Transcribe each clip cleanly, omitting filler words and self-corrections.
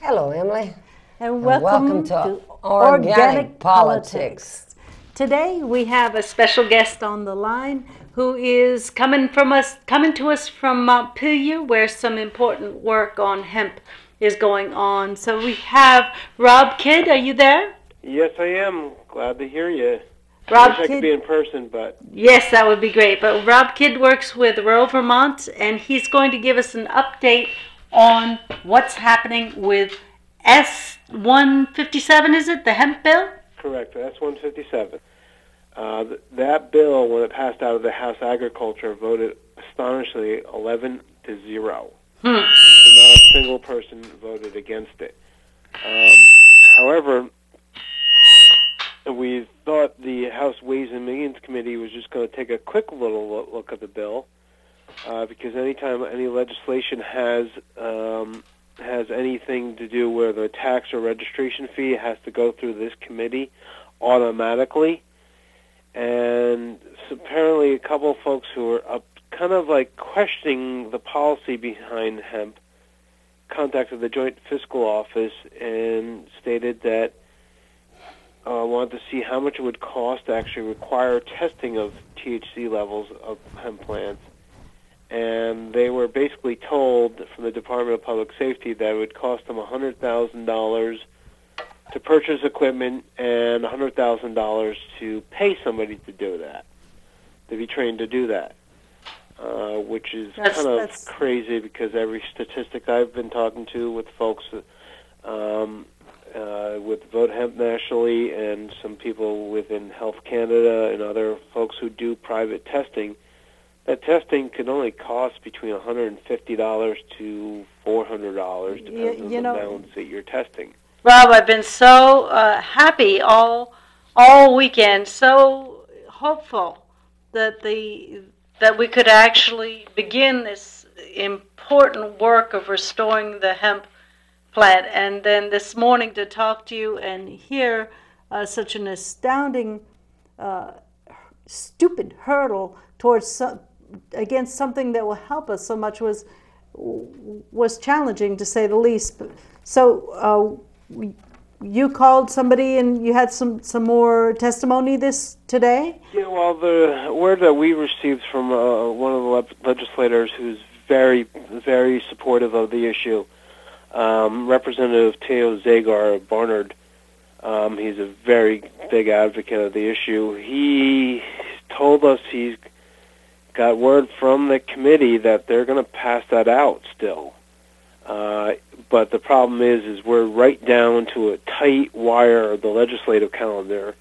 Hello, Emily. And welcome to Organic Politics. Today we have a special guest on the line who is coming to us from Montpelier, where some important work on hemp is going on. So we have Robb Kidd. Are you there? Yes, I am. Glad to hear you. Robb I wish I could be in person, but... Yes, that would be great. But Robb Kidd works with rural Vermont, and he's going to give us an update on what's happening with S-157, is it? The hemp bill? Correct, S-157. That bill, when it passed out of the House Agriculture, voted astonishingly 11-0. So not a single person voted against it. However, we thought the House Ways and Means Committee was just going to take a quick little look at the bill, because anytime any legislation has anything to do with a tax or registration fee, it has to go through this committee automatically. And so apparently a couple of folks who are kind of like questioning the policy behind hemp contacted the Joint Fiscal Office and stated that wanted to see how much it would cost to actually require testing of THC levels of hemp plants. And they were basically told from the Department of Public Safety that it would cost them $100,000 to purchase equipment and $100,000 to pay somebody to do that, to be trained to do that, which is kind of crazy because every statistic I've been talking to with folks with Vote Hemp nationally and some people within Health Canada and other folks who do private testing, that testing can only cost between $150 to $400, depending on the amounts that you're testing. Robb, I've been so happy all weekend, so hopeful that we could actually begin this important work of restoring the hemp plant. And then this morning to talk to you and hear such an astounding, stupid hurdle towards against something that will help us so much was challenging, to say the least. So you called somebody and you had some more testimony today? Yeah, well, the word that we received from one of the legislators who's very, very supportive of the issue, Representative Teo Zagar of Barnard, he's a very big advocate of the issue. He told us he's got word from the committee that they're going to pass that out still. But the problem is we're right down to a tight wire of the legislative calendar,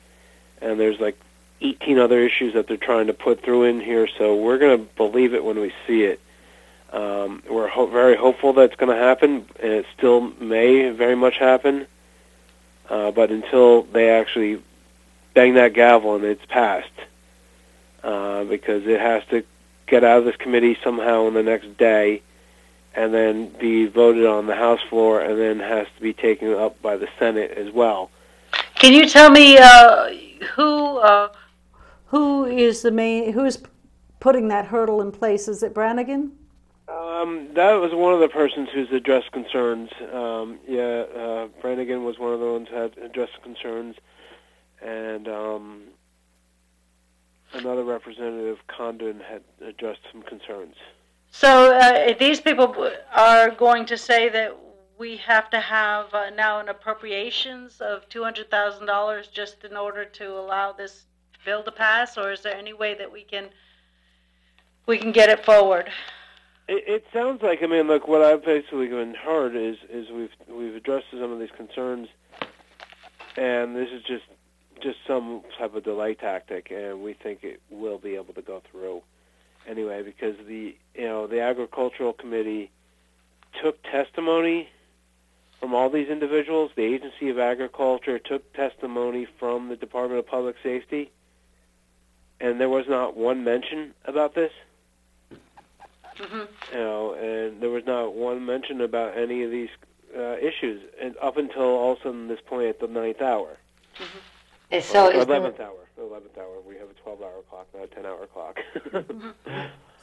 and there's like 18 other issues that they're trying to put through in here, so we're going to believe it when we see it. We're very hopeful that's going to happen, and it still may very much happen, but until they actually bang that gavel and it's passed, because it has to get out of this committee somehow in the next day, and then be voted on the House floor, and then has to be taken up by the Senate as well. Can you tell me who is putting that hurdle in place? Is it Brannigan? That was one of the persons who's addressed concerns. Brannigan was one of the ones who had addressed concerns, and another representative, Condon, had addressed some concerns. So these people are going to say that we have to have now an appropriations of $200,000 just in order to allow this bill to pass, or is there any way that we can get it forward? It sounds like, I mean, look, what I've basically heard is we've addressed some of these concerns, and this is just some type of delay tactic, and we think it will be able to go through anyway, because the Agricultural Committee took testimony from all these individuals. The Agency of Agriculture took testimony from the Department of Public Safety, and there was not one mention about this. And there was not one mention about any of these issues, and up until all of a sudden this point at the 9th hour. So 11th hour. The 11th hour. We have a 12-hour clock, not a 10-hour clock.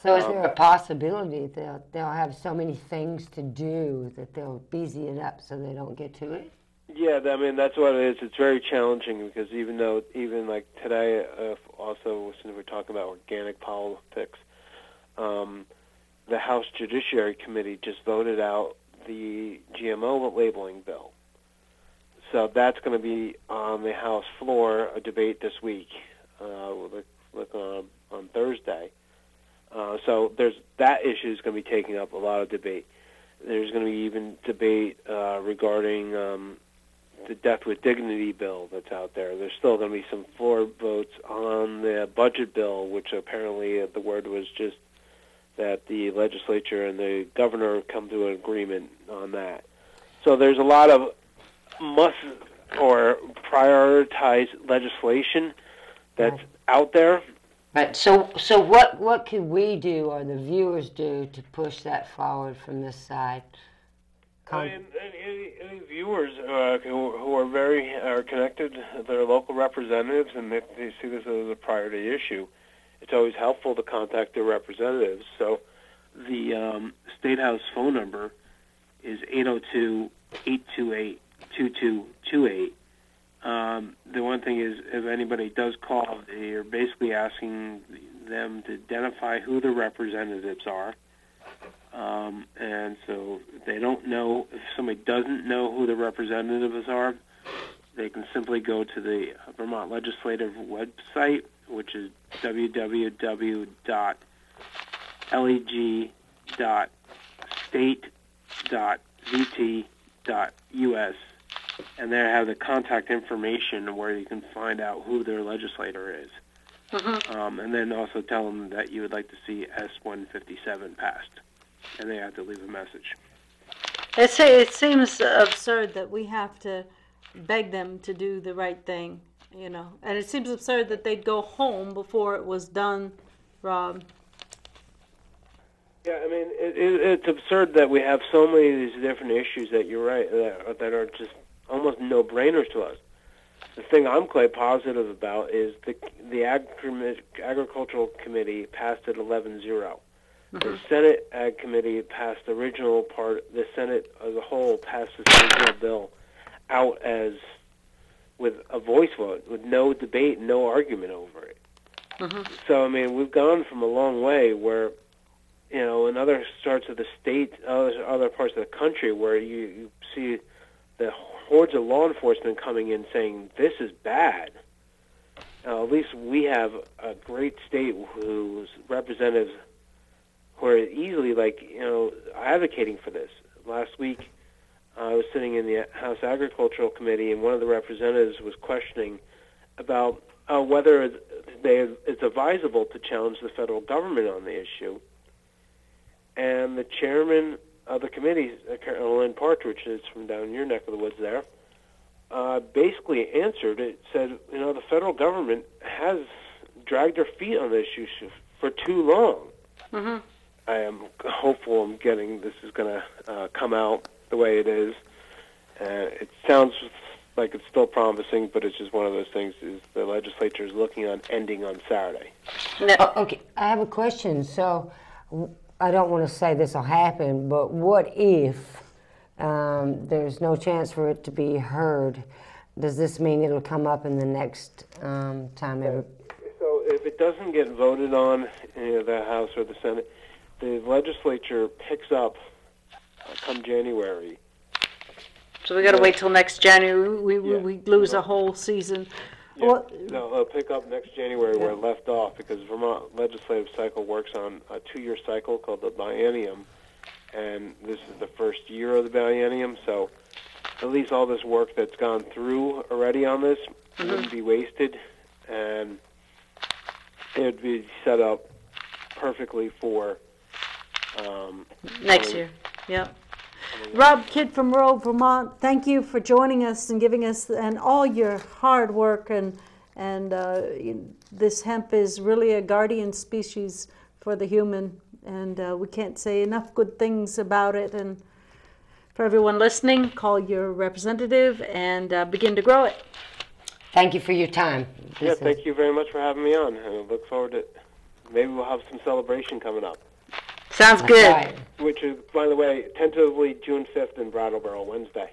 So is there a possibility that they'll have so many things to do that they'll busy it up so they don't get to it? Yeah, I mean, that's what it is. It's very challenging because even like today, also since we're talking about organic politics, the House Judiciary Committee just voted out the GMO labeling bill. So that's going to be on the House floor, a debate this week, on Thursday. So that issue is going to be taking up a lot of debate. There's going to be even debate regarding the Death with Dignity bill that's out there. There's still going to be some floor votes on the budget bill, which apparently the word was just that the legislature and the governor come to an agreement on that. So there's a lot of prioritized legislation that's out there. Right. So what can we do or the viewers do to push that forward from this side? I mean, any viewers who are connected to their local representatives and they see this as a priority issue, it's always helpful to contact their representatives. So the State House phone number is 802-828-2228. The one thing is, if anybody does call, you're basically asking them to identify who the representatives are. And so if they don't know, if somebody doesn't know who the representatives are, they can simply go to the Vermont Legislative website, which is www.leg.state.vt.us, and there have the contact information where you can find out who their legislator is. And then also tell them that you would like to see S-157 passed, and they have to leave a message. It seems absurd that we have to beg them to do the right thing, and it seems absurd that they'd go home before it was done, Rob. Yeah, I mean, it's absurd that we have so many of these different issues that you're right, that are just almost no-brainers to us. The thing I'm quite positive about is the Agricultural Committee passed it 11-0. The Senate Ag Committee passed the original part. The Senate as a whole passed this original bill out as with a voice vote, with no debate, no argument over it. So, I mean, we've gone from a long way where, in other parts of the state, other parts of the country, where you see the hordes of law enforcement coming in saying, this is bad. At least we have a great state whose representatives who are easily, advocating for this. Last week, I was sitting in the House Agricultural Committee, and one of the representatives was questioning about whether it's advisable to challenge the federal government on the issue. And the chairman of the committee, Carolyn Partridge, is from down your neck of the woods there, basically answered it, said, the federal government has dragged their feet on this issue for too long. I am hopeful this is going to come out the way it is. It sounds like it's still promising, but it's just one of those things is the legislature is looking on ending on Saturday. Okay, I have a question. So I don't want to say this will happen, but what if there's no chance for it to be heard? Does this mean it'll come up in the next time? So if it doesn't get voted on in the House or the Senate, the legislature picks up come January. So we got to wait till next January. We lose a whole season. Yeah. It'll pick up next January where it left off, because Vermont legislative cycle works on a 2-year cycle called the biennium, and this is the first year of the biennium, so at least all this work that's gone through already on this wouldn't be wasted, and it would be set up perfectly for next year. Yep. Robb, kid from rural Vermont, thank you for joining us and giving us and all your hard work. And this hemp is really a guardian species for the human, and we can't say enough good things about it. And for everyone listening, call your representative and begin to grow it. Thank you for your time. Yeah, thank you very much for having me on. I look forward to maybe we'll have some celebration coming up. Sounds good. Right. Which is, by the way, tentatively June 5th in Brattleboro, Wednesday.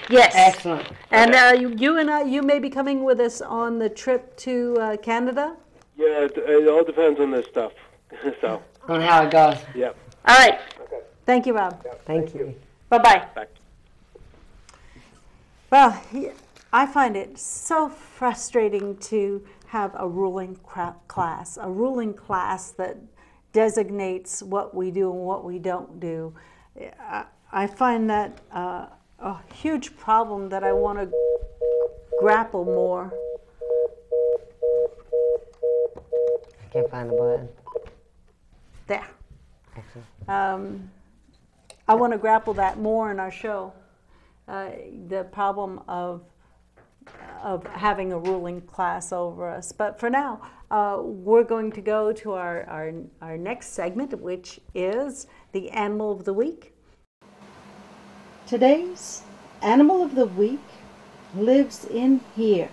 Yes. Excellent. And you may be coming with us on the trip to Canada? Yeah, it all depends on this stuff. So. On how it goes. Yep. All right. Okay. Thank you, Robb. Yeah, Thank you. Bye-bye. Bye. Well, I find it so frustrating to have a ruling class that designates what we do and what we don't do. I find that a huge problem that I want to grapple more. I can't find the button. There. Excellent. I want to grapple that more in our show. The problem of having a ruling class over us. But for now, we're going to go to our next segment, which is the Animal of the Week. Today's Animal of the Week lives in here.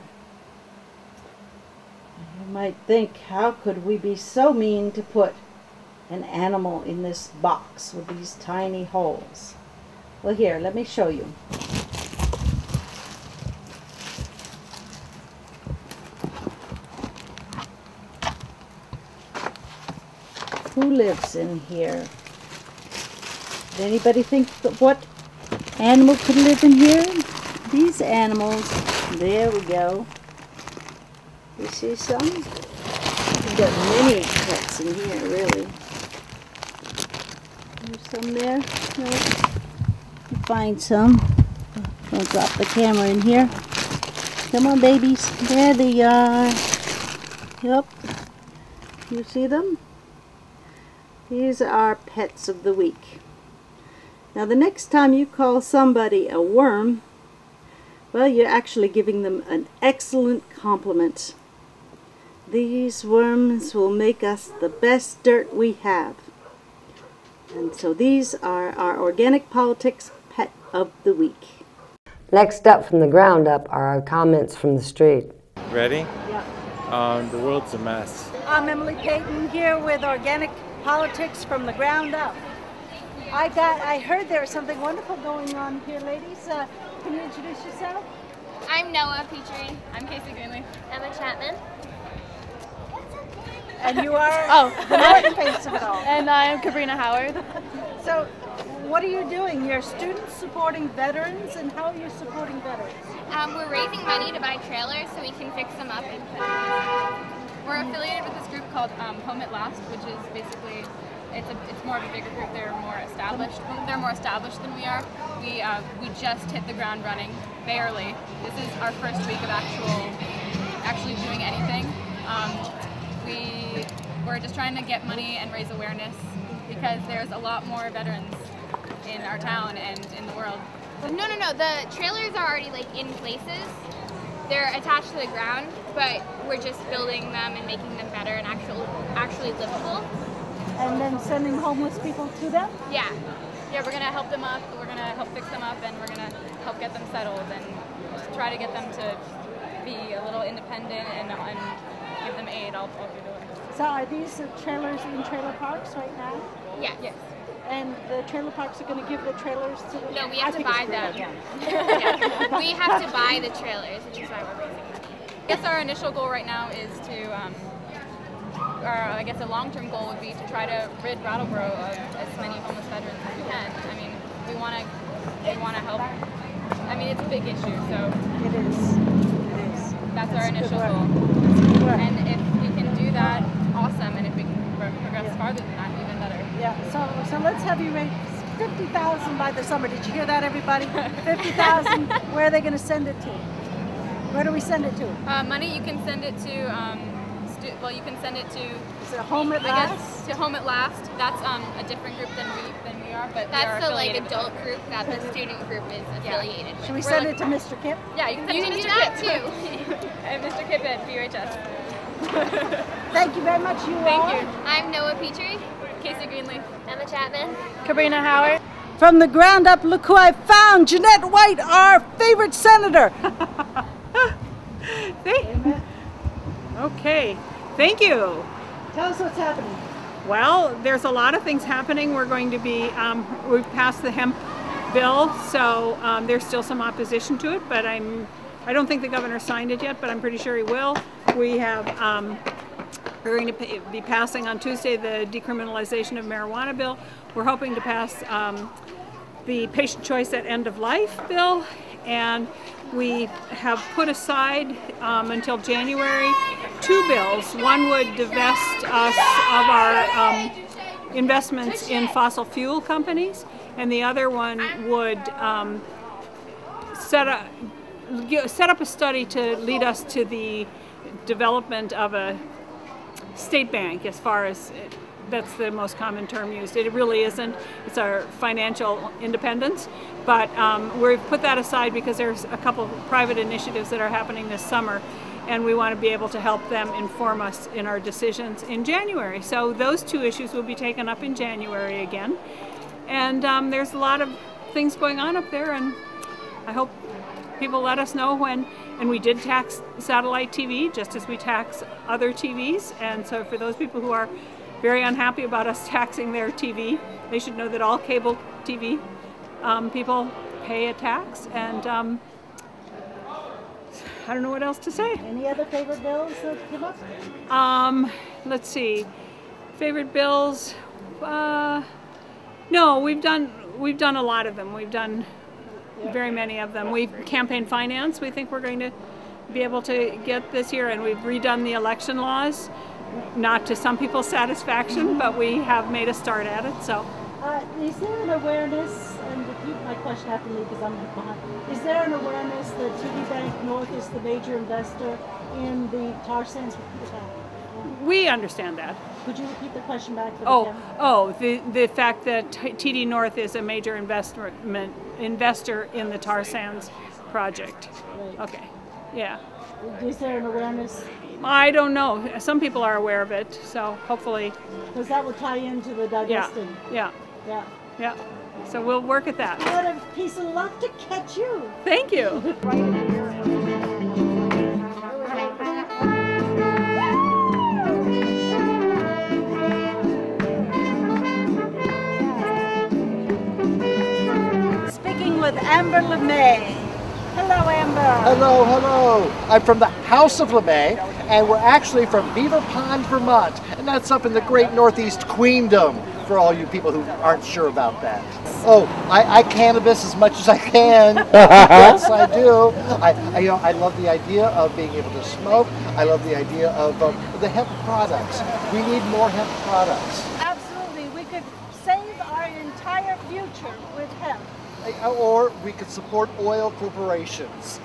You might think, how could we be so mean to put an animal in this box with these tiny holes? Well, here, let me show you. Who lives in here? Did anybody think what animal could live in here? These animals. There we go. You see some? We've got many pets in here, really. There's some there. No. Find some. I'll drop the camera in here. Come on, babies. There they are. Yep. You see them? These are pets of the week. Now, the next time you call somebody a worm, well, you're actually giving them an excellent compliment. These worms will make us the best dirt we have. And so these are our Organic Politics Pet of the Week. Next up from the ground up are our comments from the street. Ready? Yeah. The world's a mess. I'm Emily Payton here with Organic Politics from the ground up. I heard there was something wonderful going on here, ladies. Can you introduce yourself? I'm Noah Petrie. I'm Casey Greenleaf. Emma Chapman. And you are the north face of it all. And I'm Cabrina Howard. So, what are you doing? You're students supporting veterans, and how are you supporting veterans? We're raising money to buy trailers so we can fix them up and put them. We're affiliated with this group called Home at Last, which is basically it's more of a bigger group. They're more established. They're more established than we are. We just hit the ground running, barely. This is our first week of actually doing anything. We're just trying to get money and raise awareness because there's a lot more veterans in our town and in the world. No. The trailers are already in places. They're attached to the ground, but we're just building them and making them better and actually livable. And then sending homeless people to them? Yeah, we're gonna help them up. We're gonna help fix them up, and we're gonna help get them settled and just try to get them to be a little independent and give them aid all through the way. So are these trailers in trailer parks right now? Yeah. Yes. And the trailer parks are going to give the trailers to the... No, we have to buy them. Yeah. We have to buy the trailers, which is why we're raising money. I guess our initial goal right now is to, I guess a long-term goal would be to try to rid Brattleboro of as many homeless veterans as we can. I mean, we want to help. I mean, it's a big issue, so... It is. That's our initial goal. And if we can do that, awesome. And if we can progress farther than that, even better. Yeah, so let's have you raise $50,000 by the summer. Did you hear that, everybody? $50,000. Where are they going to send it to? Where do we send it to? Money, you can send it to well, you can send it to. Is it Home at Last? To Home at Last. That's a different group than we are, but that's the like adult group that the student group is affiliated with. Should we send it to Mr. Kip? Yeah, you can send it to Mr. do that Kip. too. And Mr. Kip at VHS. Thank you very much, you all. Thank you. I'm Noah Petrie. Casey Greenleaf. Emma Chapman. Kabrina Howard. From the ground up, look who I found, Jeannette White, our favorite senator. Okay, thank you. Tell us what's happening. Well, there's a lot of things happening. We're going to be, we've passed the hemp bill, so there's still some opposition to it, but I don't think the governor signed it yet, but I'm pretty sure he will. We have, we're going to be passing on Tuesday the decriminalization of marijuana bill. We're hoping to pass the patient choice at end of life bill, and we have put aside until January 2 bills. One would divest us of our investments in fossil fuel companies, and the other one would set up a study to lead us to the development of a state bank, as far as that's the most common term used. It really isn't. It's our financial independence. But we've put that aside because there's a couple of private initiatives that are happening this summer, and we want to be able to help them inform us in our decisions in January. So those two issues will be taken up in January again. And there's a lot of things going on up there, and I hope people let us know when. And we did tax satellite TV, just as we tax other TVs. And so for those people who are very unhappy about us taxing their TV, they should know that all cable TV people pay a tax. And I don't know what else to say. Any other favorite bills that come up? Let's see. Favorite bills? No, we've done a lot of them. We've done very many of them. We've campaign finance. We think we're going to be able to get this year, and we've redone the election laws. Not to some people's satisfaction, but we have made a start at it. So, is there an awareness? And repeat my question after me because I'm behind. Is there an awareness that TD Bank North is the major investor in the tar sands? We understand that. Could you repeat the question back for the camera? The fact that TD North is a major investor in the tar sands project. Right. Okay, yeah. Is there an awareness? I don't know. Some people are aware of it, so hopefully. Because that would tie into the divesting. Yeah. So we'll work at that. What a piece of luck to catch you. Thank you. Speaking with Amber LeMay. Hello, Amber. Hello, hello. I'm from the House of LeMay, and we're actually from Beaver Pond, Vermont, and that's up in the great Northeast Queendom, for all you people who aren't sure about that. Oh, I cannabis as much as I can. Yes, I do. I love the idea of being able to smoke. I love the idea of the hemp products. We need more hemp products. Absolutely. We could save our entire future with hemp. Or we could support oil corporations.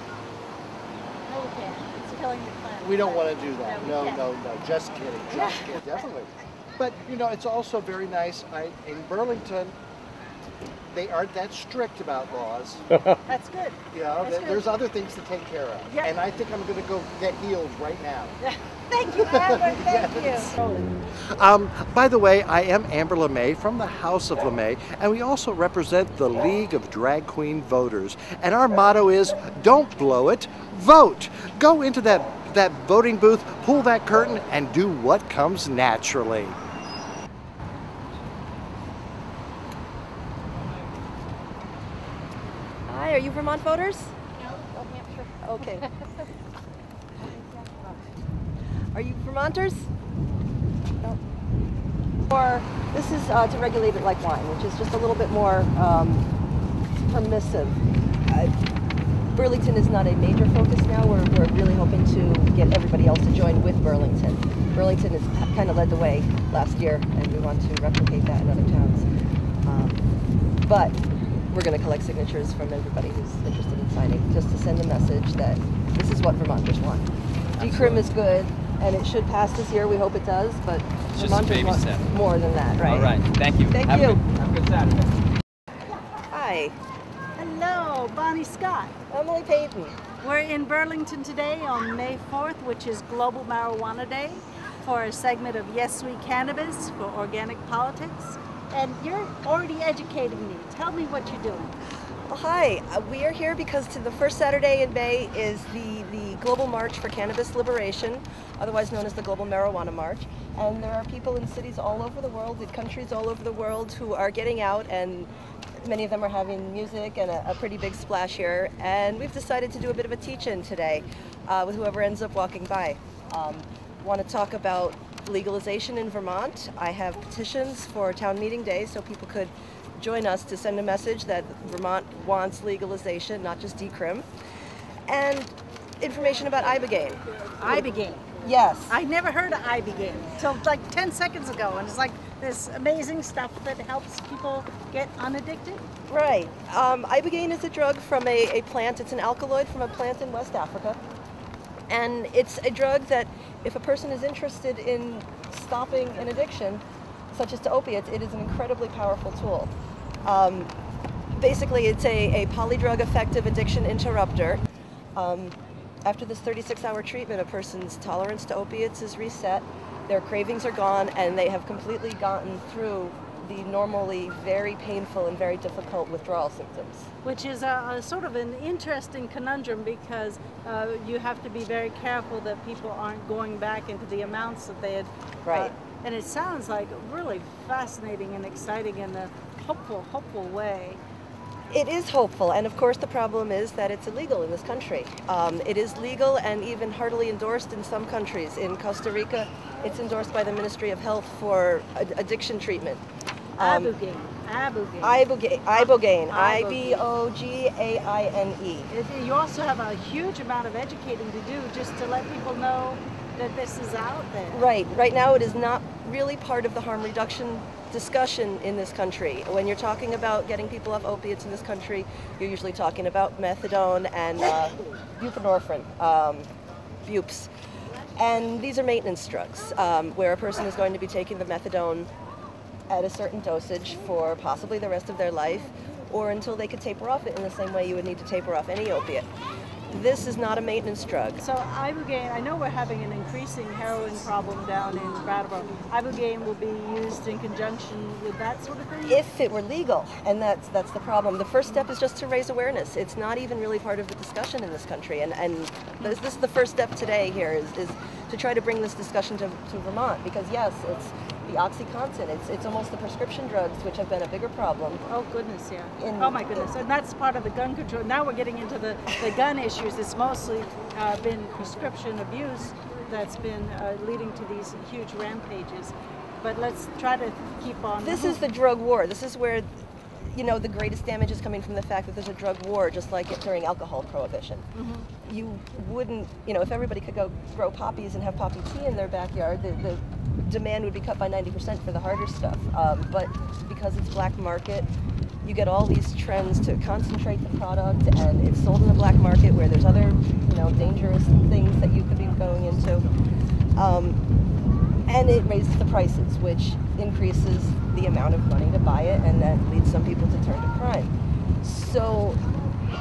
No, we can't. It's killing the planet. We don't want to do that. No, No. Just kidding. Just kidding. Definitely. But, you know, it's also very nice. In Burlington, they aren't that strict about laws. That's good. You know, That's good. there's other things to take care of. Yeah. And I think I'm going to go get healed right now. Thank you, Amber. Thank you. By the way, I am Amber LeMay from the House of LeMay, and we also represent the League of Drag Queen Voters. And our motto is, don't blow it, vote. Go into that voting booth, pull that curtain, and do what comes naturally. Hi, are you Vermont voters? No, New Hampshire. Okay. Are you Vermonters? No. Or this is to regulate it like wine, which is just a little bit more permissive. Burlington is not a major focus now. We're really hoping to get everybody else to join with Burlington. Burlington has kind of led the way last year, and we want to replicate that in other towns. But we're going to collect signatures from everybody who's interested in signing, just to send a message that this is what Vermonters want. Decrim is good. and it should pass this year. We hope it does, but It's just a Vermont baby wants step. more than that, right? All right. Thank you. Thank Have you. Have a good Saturday. Hi, Hello, Bonnie Scott. Emily Payton. We're in Burlington today on May 4th, which is Global Marijuana Day, for a segment of Yes, We Cannabis for Organic Politics. And you're already educating me. Tell me what you're doing. Well, hi. We are here because the first Saturday in May is the Global March for Cannabis Liberation, otherwise known as the Global Marijuana March. And there are people in cities all over the world, in countries all over the world, who are getting out, and many of them are having music and a pretty big splash here. And we've decided to do a bit of a teach-in today with whoever ends up walking by. Want to talk about legalization in Vermont. I have petitions for town meeting day, so people could join us to send a message that Vermont wants legalization, not just decrim. And information about Ibogaine. Ibogaine. Yes. I never heard of Ibogaine until like 10 seconds ago, and it's like this amazing stuff that helps people get unaddicted. Right. Ibogaine is a drug from a plant. It's an alkaloid from a plant in West Africa. And it's a drug that if a person is interested in stopping an addiction, such as to opiates, it is an incredibly powerful tool. Basically, it's a polydrug effective addiction interrupter. After this 36-hour treatment, a person's tolerance to opiates is reset, their cravings are gone, and they have completely gotten through the normally very painful and very difficult withdrawal symptoms. Which is a sort of an interesting conundrum, because you have to be very careful that people aren't going back into the amounts that they had. Right. And it sounds like really fascinating and exciting in a hopeful way. It is hopeful, and of course the problem is that it's illegal in this country. It is legal and even heartily endorsed in some countries. In Costa Rica, it's endorsed by the Ministry of Health for addiction treatment. Ibogaine. Ibogaine. I-B-O-G-A-I-N-E. You also have a huge amount of educating to do just to let people know that this is out there. Right. Right now it is not really part of the harm reduction discussion in this country. When you're talking about getting people off opiates in this country, you're usually talking about methadone and buprenorphine, bupes. And these are maintenance drugs, where a person is going to be taking the methadone at a certain dosage for possibly the rest of their life, or until they could taper off it in the same way you would need to taper off any opiate. This is not a maintenance drug. So Ibogaine, I know we're having an increasing heroin problem down in Brattleboro. Ibogaine will be used in conjunction with that sort of thing? If it were legal, and that's the problem. The first step is just to raise awareness. It's not even really part of the discussion in this country, and this is the first step today here, is to try to bring this discussion to Vermont, because yes, it's the OxyContin, it's almost the prescription drugs, which have been a bigger problem. Oh goodness, yeah. Oh my goodness, and that's part of the gun control. Now we're getting into the gun issues. It's mostly been prescription abuse that's been leading to these huge rampages. But let's try to keep on. This is the drug war. This is where, you know, the greatest damage is coming from the fact that there's a drug war, just like during alcohol prohibition. Mm-hmm. You wouldn't, you know, if everybody could go grow poppies and have poppy tea in their backyard, the demand would be cut by 90% for the harder stuff. But because it's black market, you get all these trends to concentrate the product, and it's sold in the black market where there's other, you know, dangerous things that you could be going into. And it raises the prices, which increases the amount of money to buy it, and that leads some people to turn to crime. So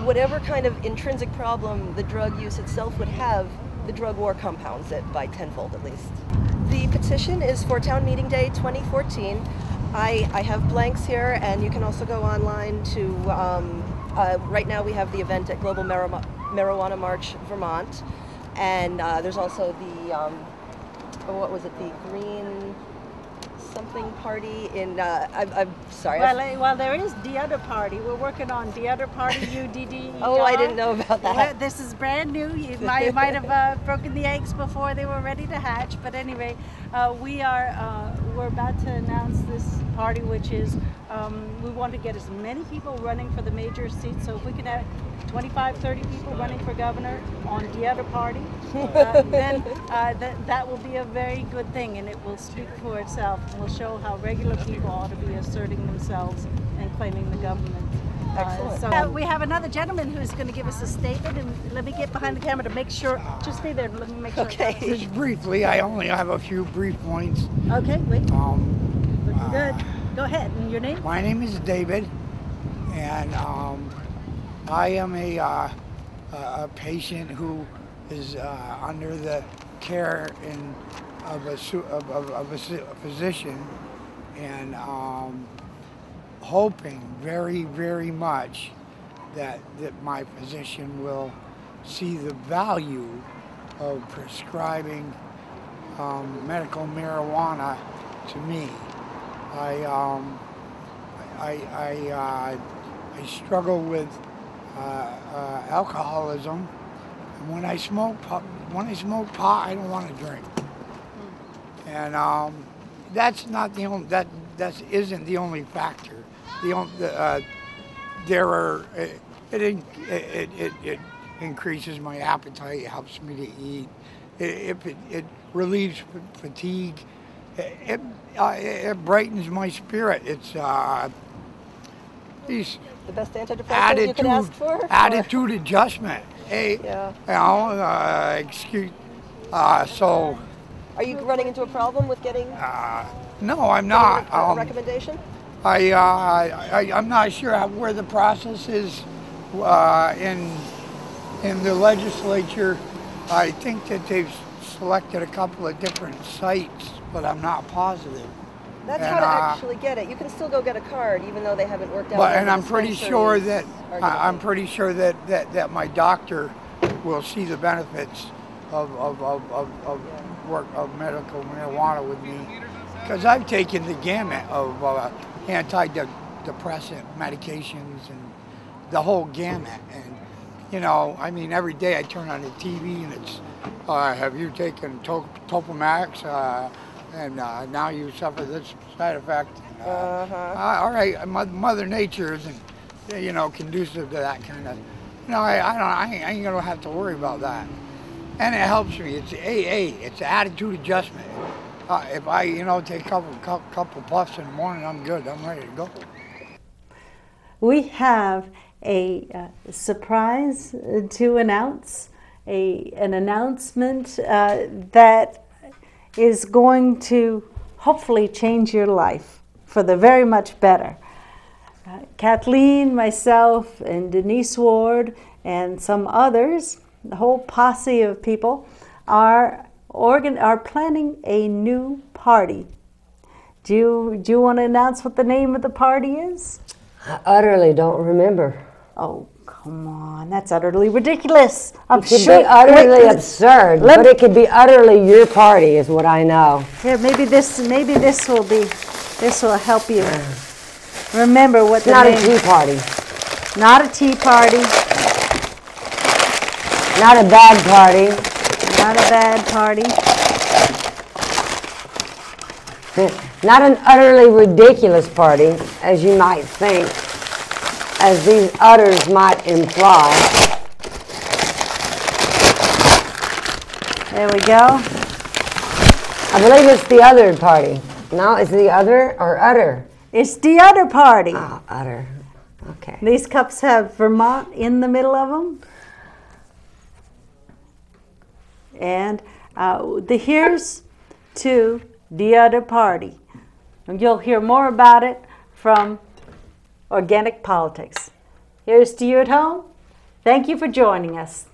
whatever kind of intrinsic problem the drug use itself would have, the drug war compounds it by tenfold at least. The petition is for Town Meeting Day 2014. I have blanks here, and you can also go online to, right now we have the event at Global Marijuana March, Vermont, and there's also the, what was it, the Green something party in, I'm sorry. Well, there is the other party. We're working on the other party, UDD. Oh, I didn't know about that. Well, this is brand new. You might have broken the eggs before they were ready to hatch. But anyway, we're about to announce this party, which is we want to get as many people running for the major seats. So if we can have 25, 30 people running for governor on the other party, then that will be a very good thing, and it will speak for itself and will show how regular people ought to be asserting themselves and claiming the government. Excellent. So we have another gentleman who's going to give us a statement, and let me get behind the camera to make sure. Just stay there. Let me make sure. Okay. Just briefly, I only have a few brief points. Okay, wait. Looking good. Go ahead. And your name? My name is David, and I am a patient who is under the care of a physician, and hoping very, very much that my physician will see the value of prescribing medical marijuana to me. I struggle with alcoholism, and when I smoke pot, I don't want to drink. And that's not the only that isn't the only factor. It increases my appetite, helps me to eat. It relieves fatigue. It brightens my spirit. It's the best antidepressant you could ask for? Attitude adjustment. Hey, yeah. Excuse. Are you running into a problem with getting? No, I'm not. A recommendation? I'm not sure where the process is in the legislature. I think that they've selected a couple of different sites, but I'm not positive. That's how to actually get it. You can still go get a card, even though they haven't worked out. But and I'm pretty sure that that my doctor will see the benefits of medical marijuana with me, because I've taken the gamut of antidepressant medications and the whole gamut. And you know, I mean, every day I turn on the TV and it's, have you taken Topamax? And now you suffer this side effect. All right, Mother Nature isn't, you know, conducive to that kind of. You know, I ain't gonna have to worry about that. And it helps me. It's AA. It's attitude adjustment. If I, you know, take a couple puffs in the morning, I'm good. I'm ready to go. We have a surprise to announce, an announcement that is going to hopefully change your life for the very much better. Kathleen, myself, and Denise Ward, and some others, the whole posse of people, are planning a new party. Do you want to announce what the name of the party is? I utterly don't remember. Oh, come on. That's utterly ridiculous. It could be utterly absurd, but it could be utterly your party is what I know. Here, maybe this will help you remember what the name. Not a tea party. Not a tea party. Not a bad party. Not a bad party. Not an utterly ridiculous party, as you might think, as these utters might imply. There we go. I believe it's the other party. No, it's the other or utter? It's the other party. Oh, utter. Okay. These cups have Vermont in the middle of them. And here's to the other party. And you'll hear more about it from Organic Politics. Here's to you at home. Thank you for joining us.